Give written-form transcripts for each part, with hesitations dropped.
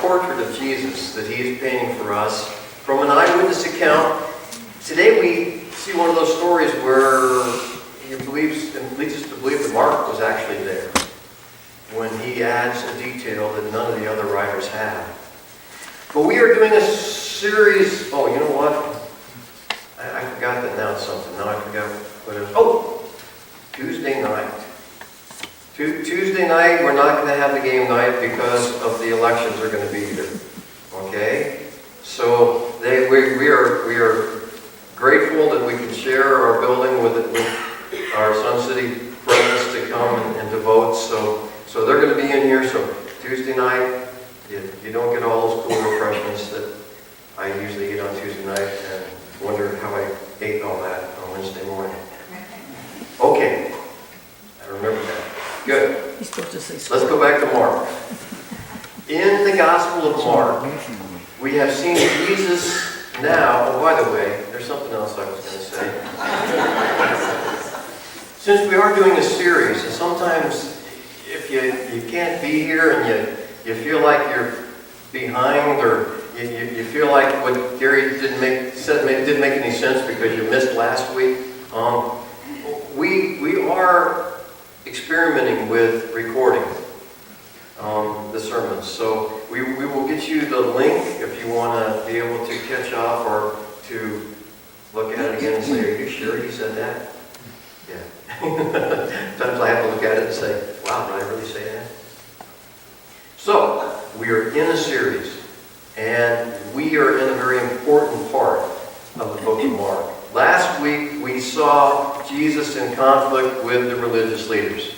portrait of Jesus that he's painting for us from an eyewitness account. Today we see one of those stories where he believes and leads us to believe that Mark was actually there when he adds a detail that none of the other writers have. But we are doing a series. Oh, you know what? I forgot to announce something. Now I forgot what it was. Oh, Tuesday night. Tuesday night, we're not going to have the game night because of the elections are going to be here. Okay? So we are grateful that we can share our building with our Sun City friends to come and to vote. So they're going to be in here. So Tuesday night, you don't get all those cool refreshments that I usually eat on Tuesday night and wonder how I ate all that on Wednesday morning. Okay, I remember that. Good. He's supposed to say Let's go back to Mark. In the Gospel of Mark, we have seen Jesus now. Oh, by the way, there's something else I was going to say. Since we are doing a series, and sometimes if you can't be here and you feel like you're behind, or you feel like what Gary didn't make any sense because you missed last week, we are experimenting with recording the sermons. So we will get you the link if you want to be able to catch up or to look at it again and say, are you sure he said that? Yeah. Sometimes I have to look at it and say, wow, did I really say that? So, we are in a series, and we are in a very important part of the book of Mark. Last week, we saw Jesus in conflict with the religious leaders.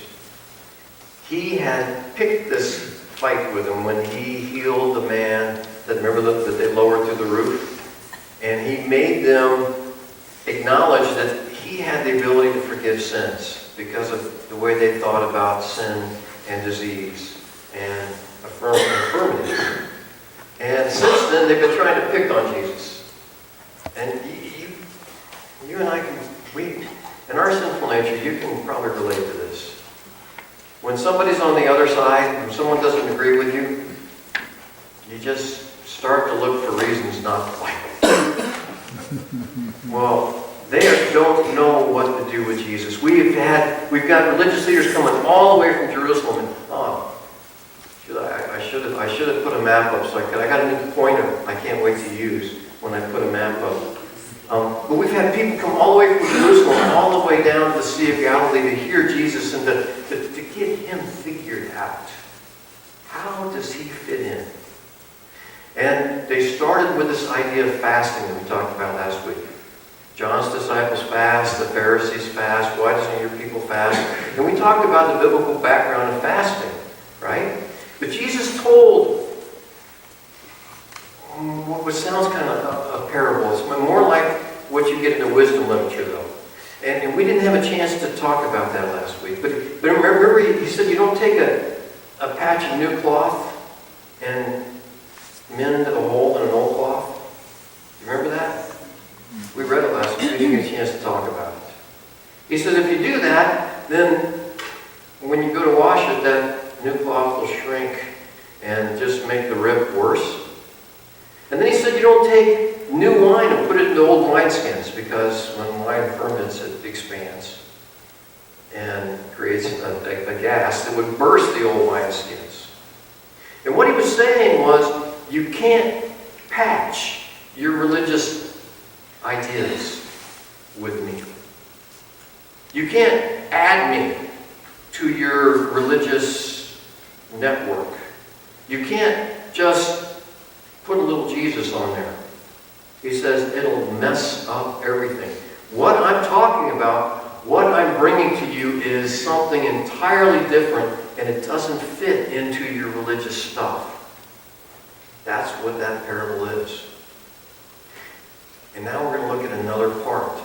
He had picked this fight with them when he healed the man that they lowered through the roof. And he made them acknowledge that he had the ability to forgive sins because of the way they thought about sin and disease and infirmity. And since then, they've been trying to pick on Jesus. And you and I in our sinful nature, you can probably relate to this. When somebody's on the other side, when someone doesn't agree with you, you just start to look for reasons not to like them. Well, they don't know what to do with Jesus. We've got religious leaders coming all the way from Jerusalem, and I should have put a map up so I got a new pointer I can't wait to use when I put a map up. But we've had people come all the way from Jerusalem, all the way down to the Sea of Galilee to hear Jesus and to get him figured out. How does he fit in? And they started with this idea of fasting that we talked about last week. John's disciples fast, the Pharisees fast, why doesn't your people fast? And we talked about the biblical background of fasting, right? But Jesus told what sounds kind of a parable. It's more like what you get in the wisdom literature, though. And we didn't have a chance to talk about that last week. But remember, he said you don't take a patch of new cloth and mend a hole in an old cloth. You remember that? We read it last week. We didn't get a chance to talk about it. He says if you do that, then when you go to wash it, that new cloth will shrink and just make the rip worse. And then he said you don't take new wine and put it into old wineskins, because when wine ferments, it expands and creates a gas that would burst the old wineskins. And what he was saying was, you can't patch your religious ideas with me. You can't add me to your religious network. You can't just put a little Jesus on there. He says it'll mess up everything. What I'm talking about, what I'm bringing to you is something entirely different, and it doesn't fit into your religious stuff. That's what that parable is. And now we're going to look at another part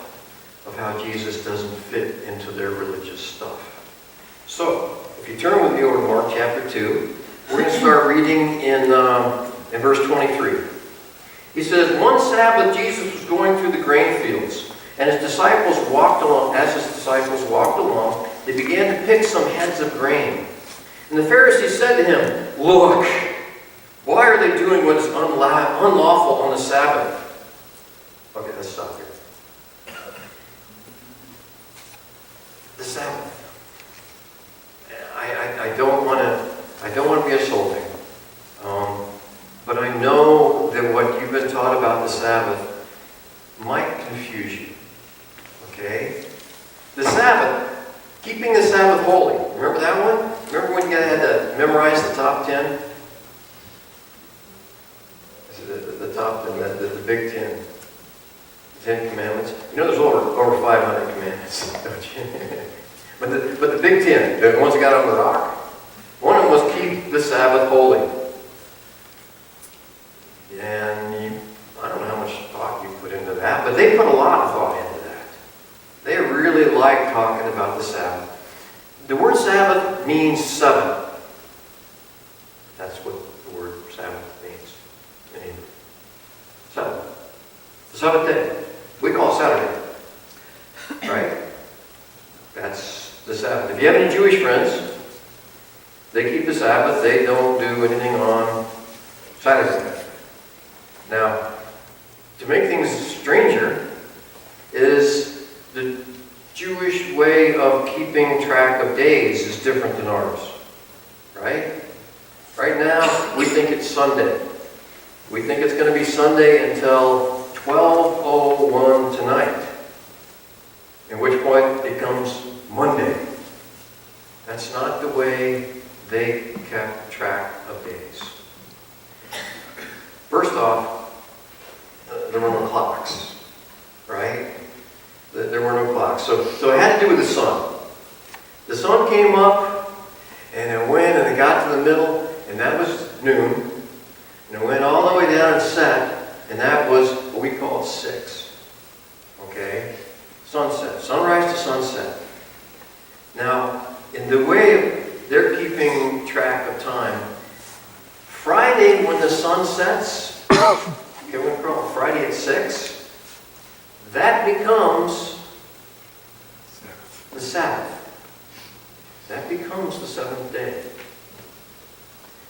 of how Jesus doesn't fit into their religious stuff. So, if you turn with me over to Mark chapter 2, we're going to start reading in verse 23. He says, one Sabbath Jesus was going through the grain fields, and as his disciples walked along, they began to pick some heads of grain. And the Pharisees said to him, look, why are they doing what is unlawful on the Sabbath. Okay, let's stop here. The Sabbath. I don't want to be assaulting, but I know that what you've been taught about the Sabbath might confuse you. Okay? The Sabbath, keeping the Sabbath holy. Remember that one? Remember when you had to memorize the top 10? The top 10, the big 10. The 10 Commandments. You know there's over 500 commandments, don't you? But the big 10, the ones that got on the rock, one of them was keep the Sabbath holy. And I don't know how much thought you put into that, but they put a lot of thought into that. They really like talking about the Sabbath. The word Sabbath means 7. That's what the word Sabbath means in Hebrew. 7. The seventh day. We call it Saturday. Right? That's the Sabbath. If you have any Jewish friends, they keep the Sabbath. They don't do anything on Saturday. Now, to make things stranger, is the Jewish way of keeping track of days is different than ours. Right? Right now, we think it's Sunday. We think it's going to be Sunday until 12:01 tonight. At which point it becomes Monday. That's not the way they kept track of days. First off, there were no clocks, right? There were no clocks. So it had to do with the sun. The sun came up, and it went, and it got to the middle, and that was noon. And it went all the way down and set, and that was what we call 6. Okay? Sunset. Sunrise to sunset. Now, in the way they're keeping track of time, Friday when the sun sets, okay, we're going to call it Friday at 6, that becomes the Sabbath. That becomes the 7th day.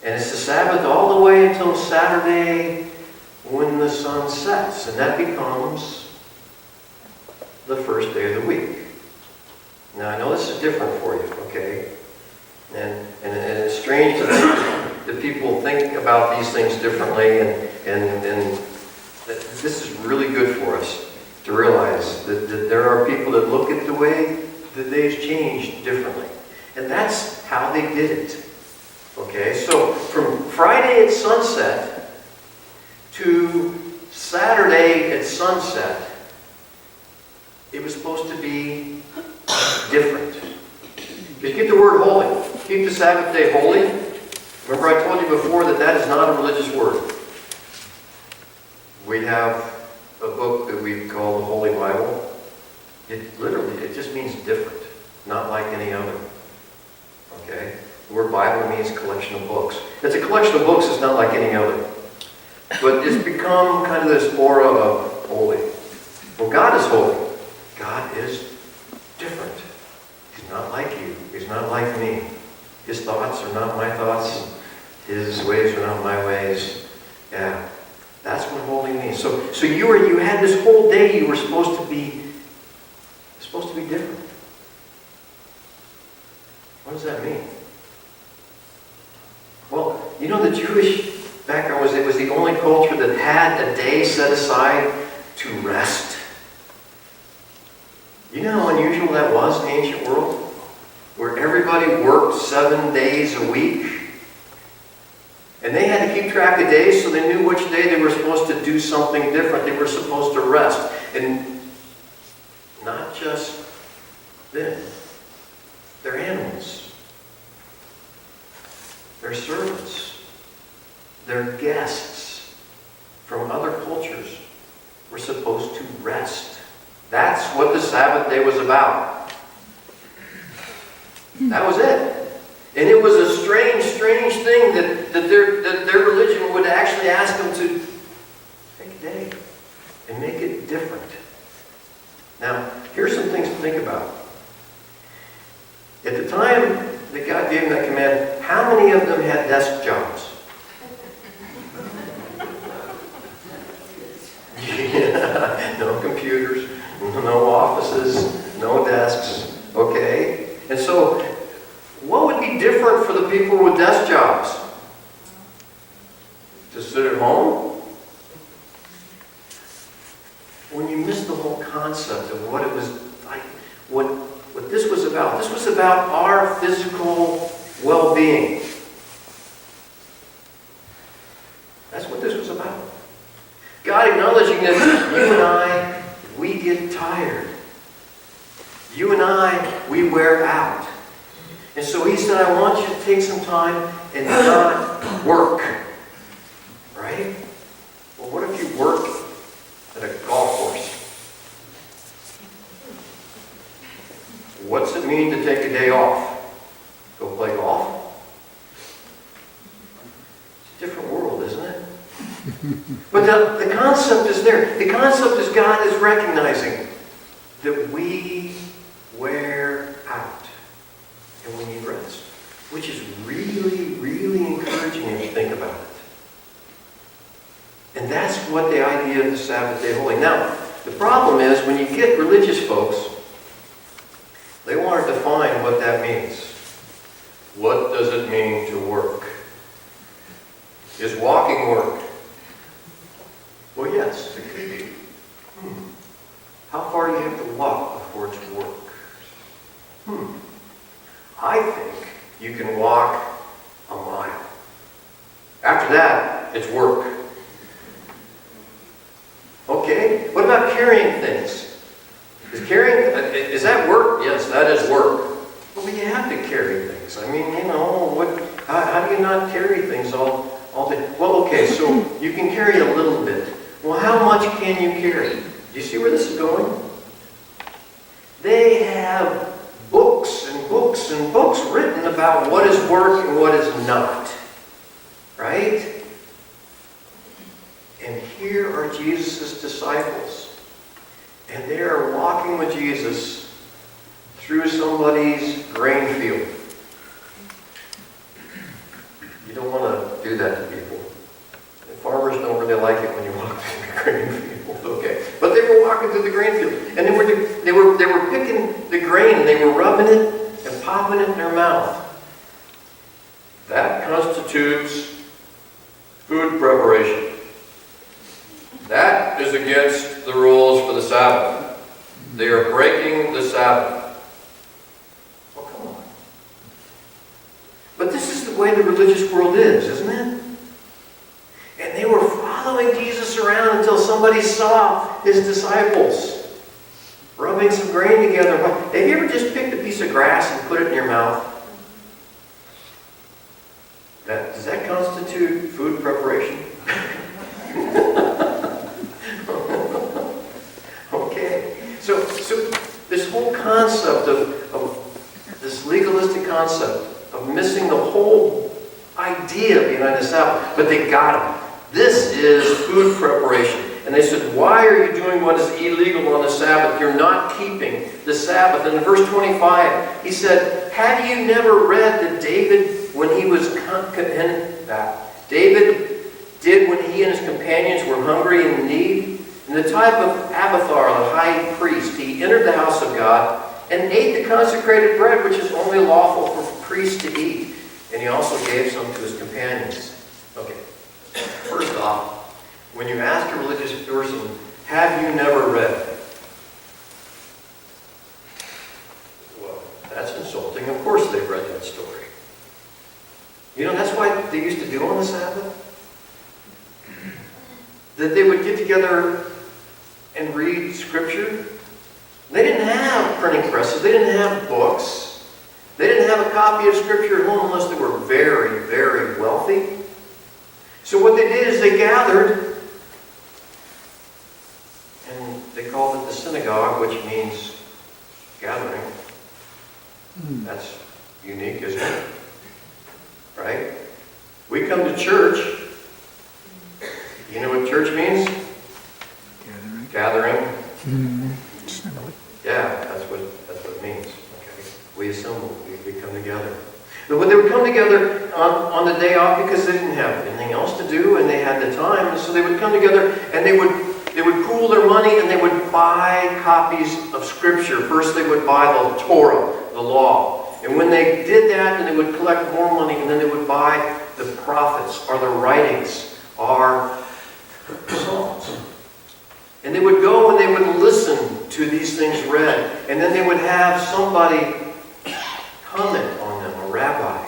And it's the Sabbath all the way until Saturday when the sun sets. And that becomes the first day of the week. Now, I know this is different for you, okay? And it's strange to think that people think about these things differently, and this is really good for us to realize that there are people that look at the way the days change differently. And that's how they did it. Okay, so from Friday at sunset to Saturday at sunset, it was supposed to be different. You get the word holy. Keep the Sabbath day holy. Remember I told you before that is not a religious word. We have a book that we call the Holy Bible. It just means different, not like any other. Okay? The word Bible means collection of books. It's a collection of books, it's not like any other. But it's become kind of this aura of holy. Well, God is holy. God is different. He's not like you. He's not like me. His thoughts are not my thoughts. His ways are not my ways. Yeah. That's what holy means. So you had this whole day you were supposed to be different. What does that mean? Well, you know the Jewish background was it was the only culture that had a day set aside to rest. You know how unusual that was in the ancient world? Where everybody worked 7 days a week. And they had to keep track of days so they knew which day they were supposed to do something different. They were supposed to rest. And not just them. Their animals. Their servants. Their guests from other cultures were supposed to rest. That's what the Sabbath day was about. That was it. And it was a strange thing that their religion would actually ask them to take a day and make it different. Now, here's some things to think about. At the time that God gave them that command, how many of them had desk jobs? no computers, no offices, no desks, okay? And so, what would be different for the people with desk jobs? To sit at home? When you miss the whole concept of what it was like, what this was about our physical well-being. That's what this was about. God acknowledging that you and I, we get tired. You and I, we wear out. And so he said, I want you to take some time and not work. Right? Well, what if you work at a golf course? What's it mean to take a day off? Go play golf? It's a different world, isn't it? But the concept is there. The concept is God is recognizing that we wear out and we need rest, which is really, really encouraging if you think about it. And that's what the idea of the Sabbath day holy. Now, the problem is when you get religious folks, they want to define what that means. What does it mean to work? Is walking work? Well, yes, it could be. How far do you have to walk before it's work? I think you can walk a mile. After that, it's work. Okay, what about carrying things? Is that work? Yes, that is work. Well, you have to carry things. I mean, how do you not carry things all day? Well, okay, so you can carry a little bit. Well, how much can you carry? Do you see where this is going? They have books and books and books written about what is work and what is not. Right? And here are Jesus' disciples. And they are walking with Jesus through somebody's grain field. You don't want to do that to people. And farmers don't really like it when you walk through the grain field. Okay. But they were walking through the grain field. And they were picking the grain and they were rubbing it and popping it in their mouth. That constitutes food preparation. That is against the rules for the Sabbath. They are breaking the Sabbath. Oh, come on. But this is the way the religious world is, isn't it? And they were following Jesus around until somebody saw his disciples rubbing some grain together. Have you ever just picked a piece of grass and put it in your mouth? Does that constitute food preparation? So this whole concept of this legalistic concept of missing the whole idea behind the Sabbath, but they got it. This is food preparation. And they said, why are you doing what is illegal on the Sabbath? You're not keeping the Sabbath. And in verse 25, he said, have you never read that David, when he was David did when he and his companions were hungry and in need? In the time of Abiathar, the high priest, he entered the house of God and ate the consecrated bread, which is only lawful for priests to eat. And he also gave some to his companions. Okay, first off, when you ask a religious person, have you never read? Well, that's insulting. Of course they've read that story. You know, that's what they used to do on the Sabbath. That they would get together and read Scripture. They didn't have printing presses. They didn't have books. They didn't have a copy of Scripture at home unless they were very, very wealthy. So what they did is they gathered, and they called it the synagogue, which means gathering. That's unique, isn't it? Right? We come to church. You know what church means? Gathering. Yeah, that's what it means. Okay. We assemble. We come together. But when they would come together on the day off because they didn't have anything else to do and they had the time, and so they would come together and they would They would pool their money and they would buy copies of Scripture. First they would buy the Torah, the law. And when they did that, then they would collect more money, and then they would buy the prophets, or the writings, or Psalms. And they would go and they would listen to these things read. And then they would have somebody comment on them, a rabbi.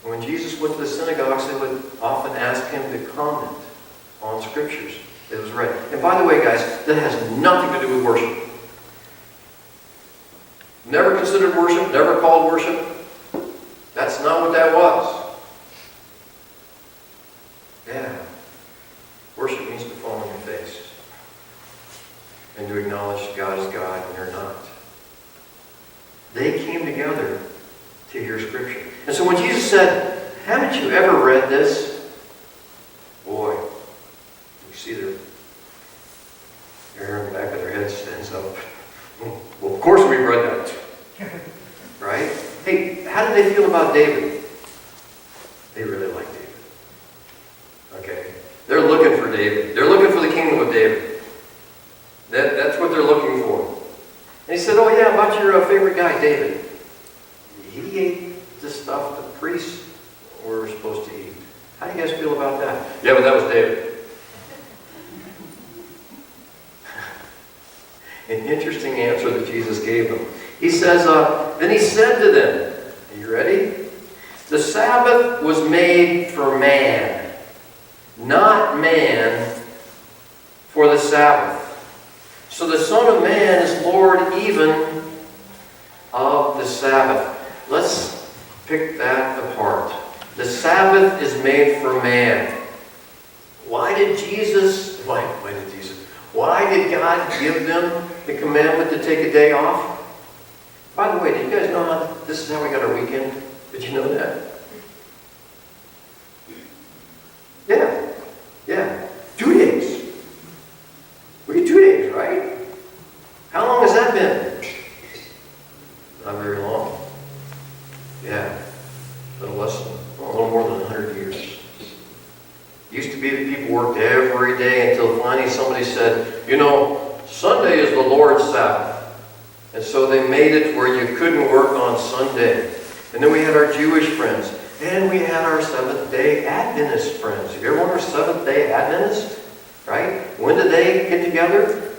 And when Jesus went to the synagogues, they would often ask him to comment on Scriptures that was read. And by the way, guys, that has nothing to do with worship. Never considered worship, never called worship. That's not what that was. Yeah. Worship means to fall on your face and to acknowledge God is God and you're not. They came together to hear Scripture. And so when Jesus said, haven't you ever read this? Boy, you see their hair in the back of their head stands up. Well, of course we've read that. Right? Hey, how did they feel about David? They really like David. Okay? They're looking for David. They're looking for the kingdom of David. That's what they're looking for. And he said, oh yeah, about your favorite guy, David. He ate the stuff the priests were supposed to eat. How do you guys feel about that? Yeah, but that was David. An interesting answer that Jesus gave them. He says, then he said to them, are you ready? The Sabbath was made for man, not man for the Sabbath. So the Son of Man is Lord even of the Sabbath. Let's pick that apart. The Sabbath is made for man. Why did God give them the commandment to take a day off? By the way, did you guys know this is how we got our weekend? Did you know that? Yeah. 2 days. We get 2 days, right? How long has that been? Not very long. Yeah. A little more than 100 years. It used to be that people worked every day until finally somebody said, Sunday is the Lord's Sabbath. And so they made it where you couldn't work on Sunday. And then we had our Jewish friends. And we had our Seventh-day Adventist friends. Have you ever wondered Seventh-day Adventist? Right? When did they get together?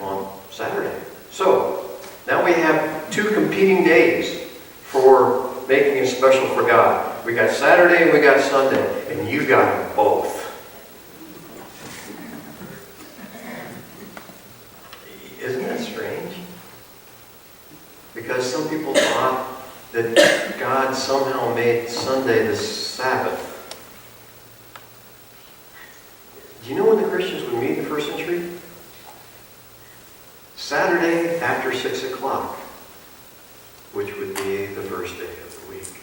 On Saturday. So, now we have 2 competing days for making it special for God. We got Saturday and we got Sunday. And you got them both. Isn't that strange? Because some people thought that God somehow made Sunday the Sabbath. Do you know when the Christians would meet in the first century? Saturday after 6 o'clock, which would be the first day of the week.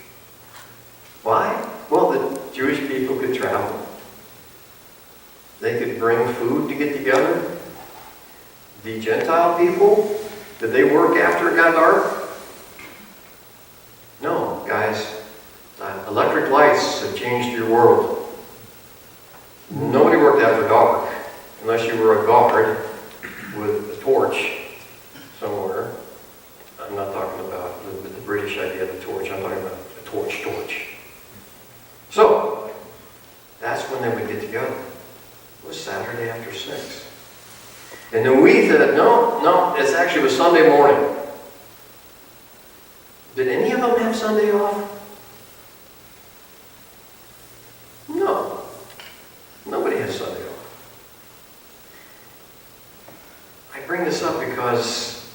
Why? Well, the Jewish people could travel. They could bring food to get together. The Gentile people, did they work after it got dark? No, guys. Electric lights have changed your world. Nobody worked after dark, unless you were a guard with a torch somewhere. I'm not talking about the British idea of a torch. I'm talking about a torch. So, that's when they would get together. It was Saturday after 6. And then we said, no, it actually was Sunday morning. Did any of them have Sunday off? No. Nobody has Sunday off. I bring this up because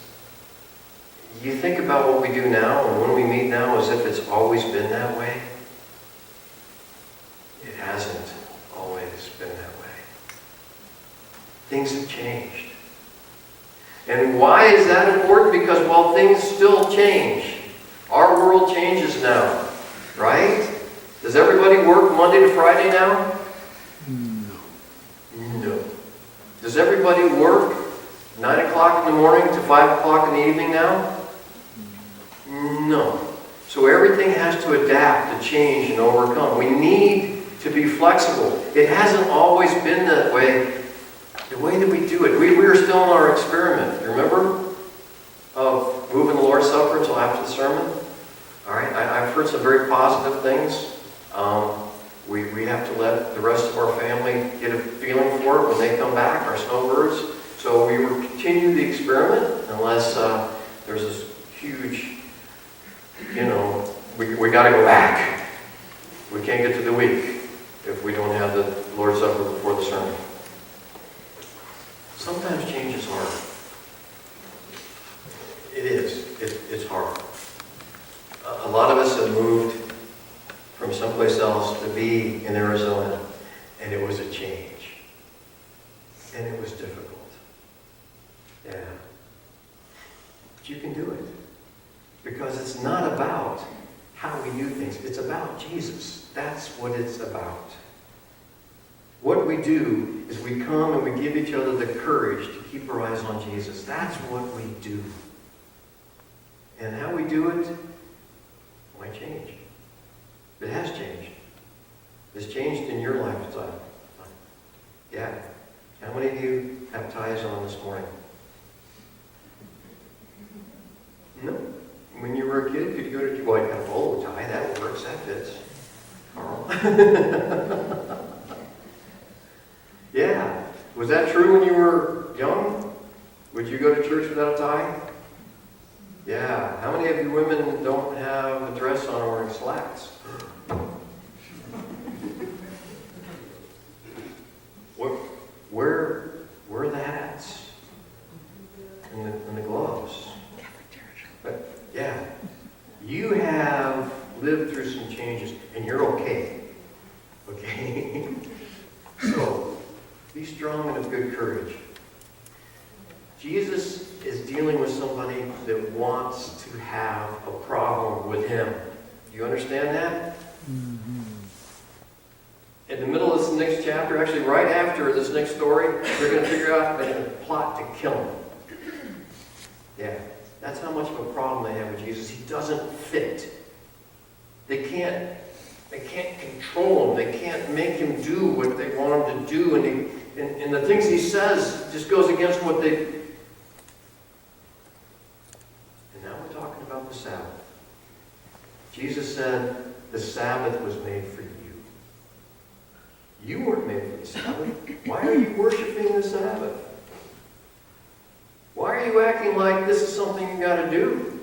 you think about what we do now and when we meet now as if it's always been that way. It hasn't always been that way. Things have changed. And why is that important? Because while things still change, our world changes now, right? Does everybody work Monday to Friday now? No. Does everybody work 9 o'clock in the morning to 5 o'clock in the evening now? No. So everything has to adapt, to change, and overcome. We need to be flexible. It hasn't always been that way The way that we do it. We are still in our experiment. You remember? Of moving the Lord's Supper until after the sermon. All right, I've heard some very positive things. We have to let the rest of our family get a feeling for it when they come back, our snowbirds. So we will continue the experiment unless there's this huge, we got to go back. We can't get to the week if we don't have the Lord's Supper before the sermon. Sometimes change is hard. It is. It's hard. A lot of us have moved from someplace else to be in Arizona, and it was a change. And it was difficult. Yeah. But you can do it. Because it's not about how we do things. It's about Jesus. That's what it's about. What we do is we come and we give each other the courage to keep our eyes on Jesus. That's what we do. And how we do it might change. It has changed. It's changed in your lifetime. Yeah. How many of you have ties on this morning? No. When you were a kid, could you go to, well, you got a bolo tie. That works. That fits. Carl. Yeah. Was that true when you were young? Would you go to church without a tie? Yeah. How many of you women don't have a dress on or wearing slacks? Where are the hats? And the gloves? But yeah. You have lived through some changes and you're okay. Okay? So, be strong and of good courage. Jesus is dealing with somebody that wants to have a problem with him. Do you understand that? Mm-hmm. In the middle of this next chapter, actually right after this next story, they're going to figure out they're going to plot to kill him. Yeah, that's how much of a problem they have with Jesus. He doesn't fit. They can't control him. They can't make him do what they want him to do. And the things he says just goes against what they... And now we're talking about the Sabbath. Jesus said the Sabbath was made for you. You weren't made for the Sabbath. Why are you worshiping the Sabbath? Why are you acting like this is something you got to do?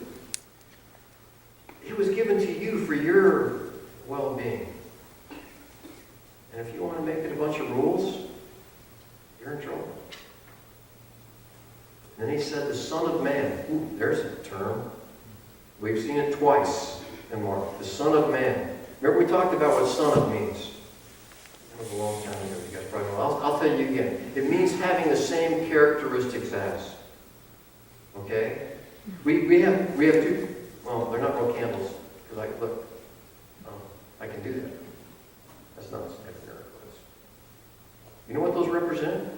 It was given to you for your well-being. And if you want to make it a bunch of rules, you're in trouble. And then he said, the Son of Man. Ooh, there's a term. We've seen it twice in Mark. The Son of Man. Remember we talked about what Son of means. That was a long time ago. You guys probably know. I'll tell you again. It means having the same characteristics as. Okay? We have two. Well, they're not real candles. Because I can do that. That's not a miracle. You know what those represent?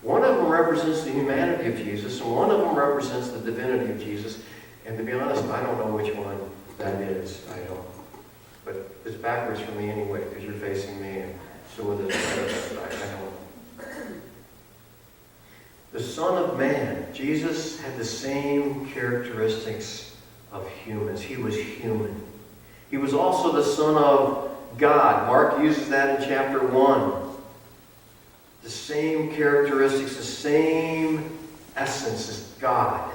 One of them represents the humanity of Jesus, and one of them represents the divinity of Jesus. And to be honest, I don't know which one that is. I don't. But it's backwards for me anyway, because you're facing me, and so with it, I don't. The Son of Man, Jesus had the same characteristics of humans. He was human. He was also the Son of God. Mark uses that in chapter 1. The same characteristics, the same essence as God.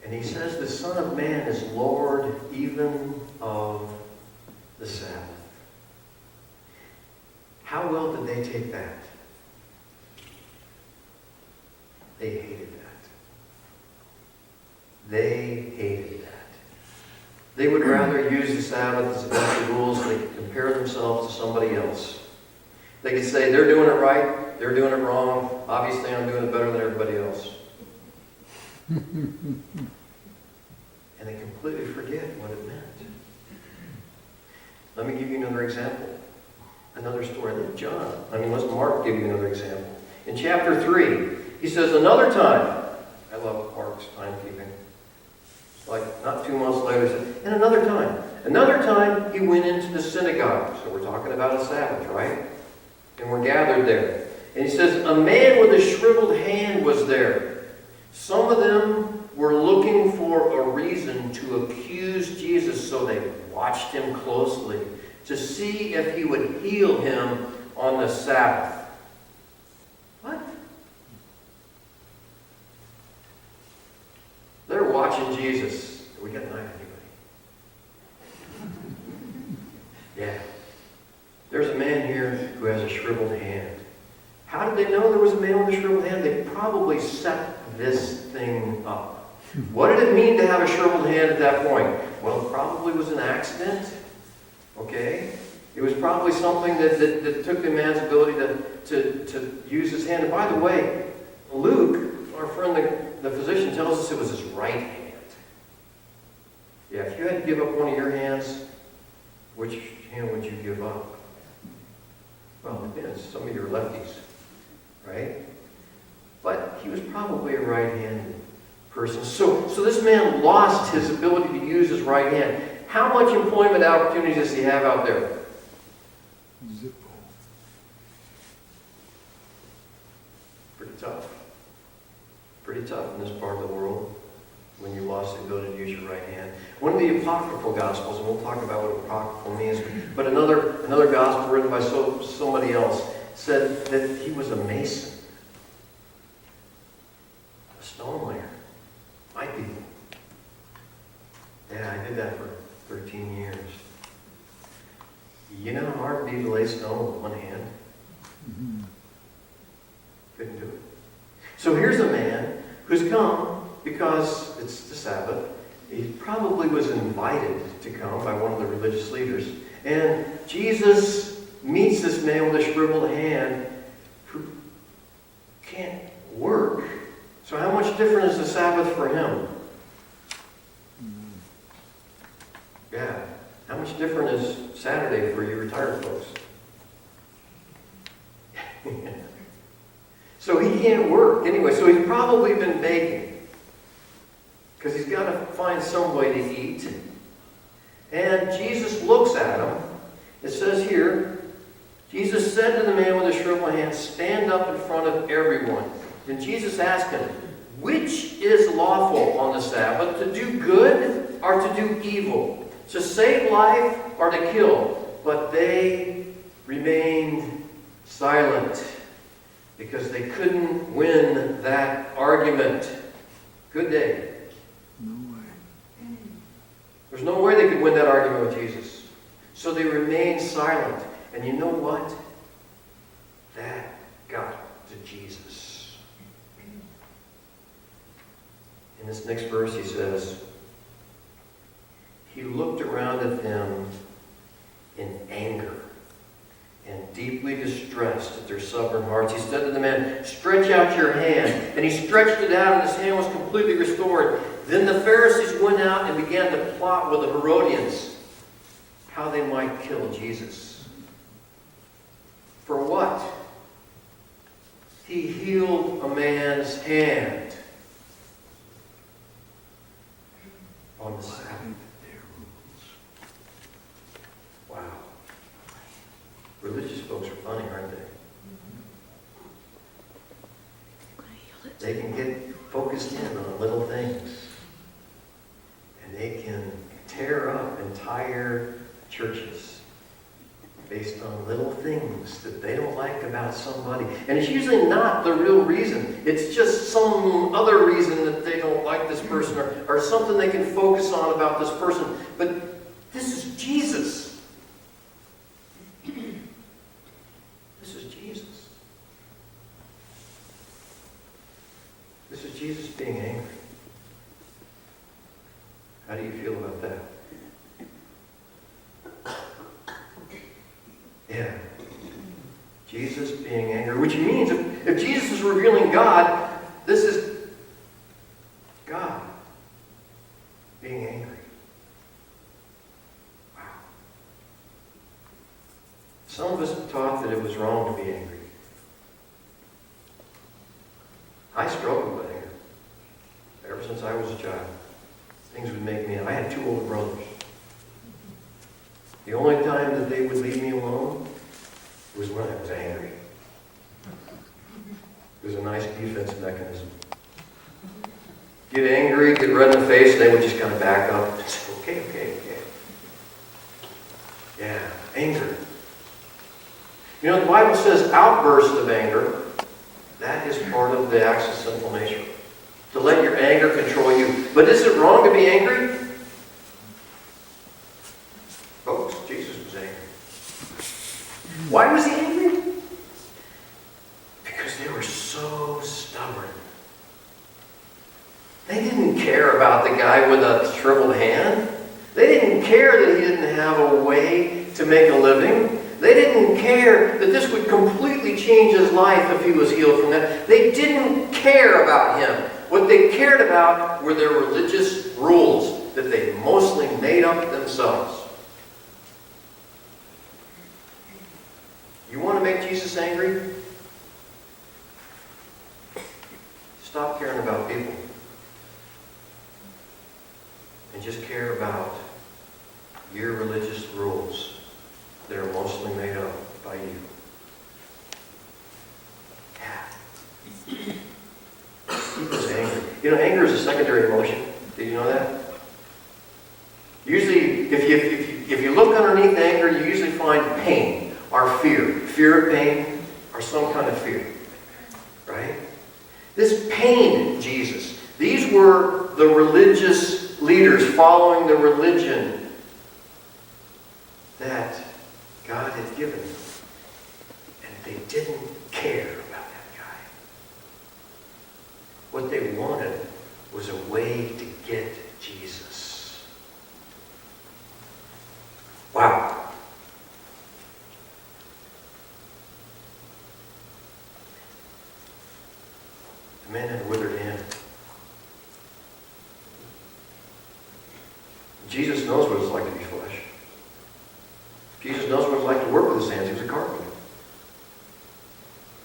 And he says the Son of Man is Lord even of the Sabbath. How well did they take that? They hated that. They hated that. They would rather use the Sabbath as a bunch of rules so they could compare themselves to somebody else. They could say, they're doing it right, they're doing it wrong, obviously I'm doing it better than everybody else. And they completely forget what it meant. Let me give you another example. Another story. Let's Mark give you another example. In chapter 3, he says, another time, I love Mark's timekeeping. It's like not 2 months later, he said, and another time he went into the synagogue. So we're talking about a Sabbath, right? and were gathered there. And he says, a man with a shriveled hand was there. Some of them were looking for a reason to accuse Jesus, so they watched him closely to see if he would heal him on the Sabbath. What? They're watching Jesus. We got a knife, anybody? Yeah. There's a man here who has a shriveled hand. How did they know there was a man with a shriveled hand? They probably set this thing up. What did it mean to have a shriveled hand at that point? Well, it probably was an accident. Okay? It was probably something that took the man's ability to use his hand. And by the way, Luke, our friend, the physician, tells us it was his right hand. Yeah, if you had to give up one of your hands, which hand would you give up? Well, it depends. Some of you are lefties, right? But he was probably a right-handed person. So this man lost his ability to use his right hand. How much employment opportunities does he have out there? Zippo. Pretty tough. Pretty tough in this part of the world when you lost the ability to use your right hand. One of the apocryphal gospels, and we'll talk about what apocryphal means, but another gospel written by somebody else said that he was a mason, a stonelayer. My people. Yeah, I did that for 13 years. You know how hard it'd be to lay stone with one hand? Mm-hmm. Couldn't do it. So here's a man who's come because it's the Sabbath. He probably was invited to come by one of the religious leaders. And Jesus meets this man with a shriveled hand who can't work. So how much different is the Sabbath for him? Yeah. How much different is Saturday for you retired folks? So he can't work anyway. So he's probably been begging because he's got to find some way to eat. And Jesus looks at him. It says here, Jesus said to the man with the shriveled hand, stand up in front of everyone. Then Jesus asked him, which is lawful on the Sabbath, to do good or to do evil, to save life or to kill? But they remained silent because they couldn't win that argument. Good day. No way. There's no way they could win that argument with Jesus. So they remained silent. And you know what? That got to Jesus. In this next verse he says, he looked around at them in anger and deeply distressed at their stubborn hearts. He said to the man, stretch out your hand. And he stretched it out, and his hand was completely restored. Then the Pharisees went out and began to plot with the Herodians how they might kill Jesus. For what? He healed a man's hand on the Sabbath. Wow. Religious folks are funny, aren't they? They can get focused in on little things. And they can tear up entire churches based on little things that they don't like about somebody. And it's usually not the real reason. It's just some other reason that they don't like this person, or something they can focus on about this person. But this is Jesus. This is Jesus. This is Jesus being angry. How do you feel about that? Yeah. Jesus being angry. Which means if Jesus is revealing God, this is God being angry. Wow. Some of us taught that it was wrong to be angry. I struggled with anger ever since I was a child. Things would make me... I had 2 older brothers. The only time that they would leave me alone was when I was angry. It was a nice defense mechanism. Get angry, get red in the face, and they would just kind of back up and say, okay. Yeah, anger. You know, the Bible says outbursts of anger. That is part of the acts of sinful nature. To let your anger control you. But is it wrong to be angry? Folks, Jesus was angry. Why was he angry? Because they were so stubborn. They didn't care about the guy with a shriveled hand. They didn't care that he didn't have a way to make a living. They didn't care that this would completely change his life if he was healed from that. They didn't care about him. What they cared about were their religious rules that they mostly made up themselves. You want to make Jesus angry? Stop caring about people. And just care about your religious rules that are mostly made up by you. Yeah. He was angry. You know, anger is a secondary emotion. Did you know that? Usually, if you look underneath anger, you usually find pain or fear. Fear of pain or some kind of fear. Right? This pained Jesus. These were the religious leaders following the religion that God had given them. And they didn't care about that guy. What they wanted was a way to get Jesus. Wow. The man had a withered hand. Jesus knows what it's like to be flesh. Jesus knows what it's like to work with his hands. He was a carpenter.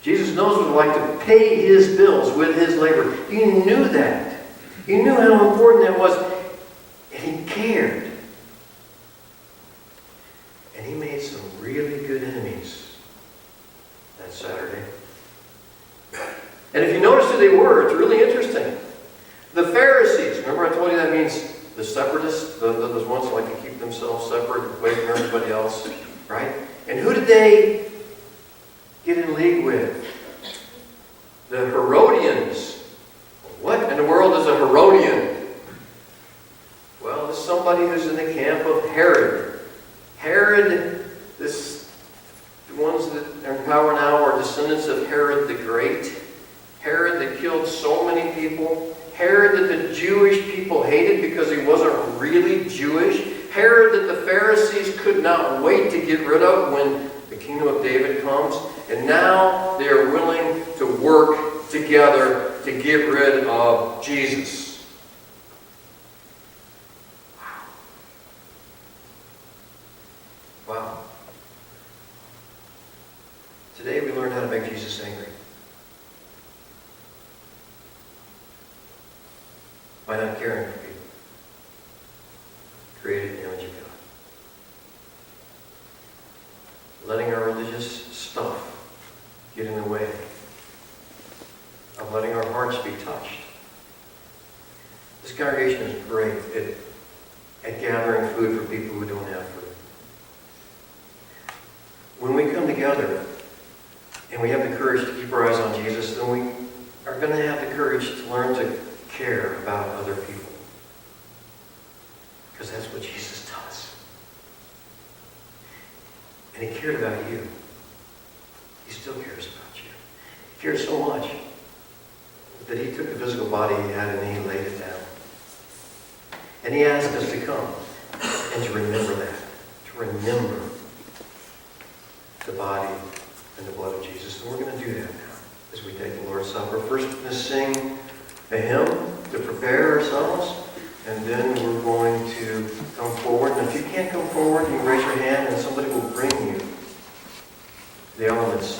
Jesus knows what it's like to pay his bills with his labor. He knew that. He knew how important that was. And he cared. And he made some really good enemies that Saturday. And if you notice who they were, it's really interesting. The Pharisees. Remember I told you that means the separatists, those ones who like to keep themselves separate, away from everybody else, right? And who did they get in league with? The Herodians. What in the world is a Herodian? Well, it's somebody who's in the camp of Herod. Herod, the ones that are in power now are descendants of Herod the Great. Herod that killed so many people. Herod that the Jewish people hated because he wasn't really Jewish. Herod that the Pharisees could not wait to get rid of when the kingdom of David comes. And now they are willing to work together to get rid of Jesus. Wow. Today we learned how to make Jesus angry. By not caring for people. Created in the image of God. Letting our religious stuff get in the way of letting our hearts be touched. This congregation is great at gathering food for people who don't have food. When we come together and we have the courage to keep our eyes on Jesus, then we are going to have the courage to learn to care about other people. Because that's what Jesus does. And he cared about you. He still cares about you. He cares so much that he took the physical body he had and he laid it down. And he asked us to come and to remember that. To remember the body and the blood of Jesus. And we're going to do that now as we take the Lord's Supper. First, we're going to sing a hymn to prepare ourselves, and then we're going to come forward. And if you can't come forward, you can raise your hand and somebody will bring you the elements.